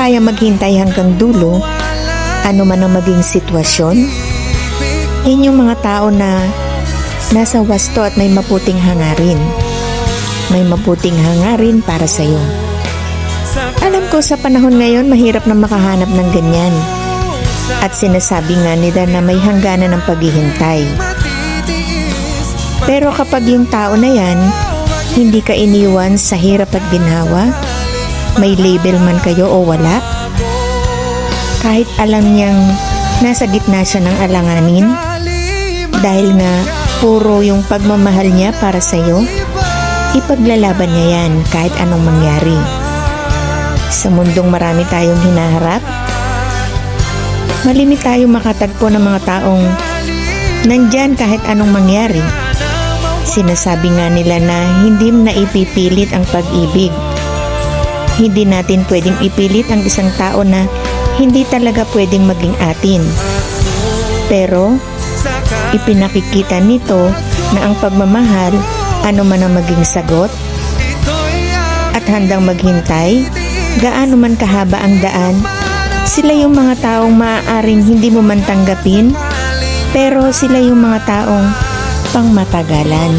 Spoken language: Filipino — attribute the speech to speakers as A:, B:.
A: kaya maghintay hanggang dulo, ano man ang maging sitwasyon. Yan yung mga tao na nasa wasto at may maputing hangarin. May maputing hangarin para sa'yo. Alam ko sa panahon ngayon, mahirap na makahanap ng ganyan. At sinasabi nga nila na may hangganan ng paghihintay. Pero kapag yung tao na yan, hindi ka iniwan sa hirap at ginhawa, may label man kayo o wala, kahit alam niyang nasa gitna siya ng alanganin, dahil nga puro yung pagmamahal niya para sa'yo, ipaglalaban niya yan kahit anong mangyari. Sa mundong marami tayong hinaharap, malimit tayong makatagpo ng mga taong nandyan kahit anong mangyari. Sinasabi nga nila na hindi na ipipilit ang pag-ibig. Hindi natin pwedeng ipilit ang isang tao na hindi talaga pwedeng maging atin. Pero, ipinakikita nito na ang pagmamahal, ano man ang maging sagot, at handang maghintay, gaano man kahaba ang daan, sila yung mga taong maaaring hindi mo man tanggapin, pero sila yung mga taong pangmatagalan.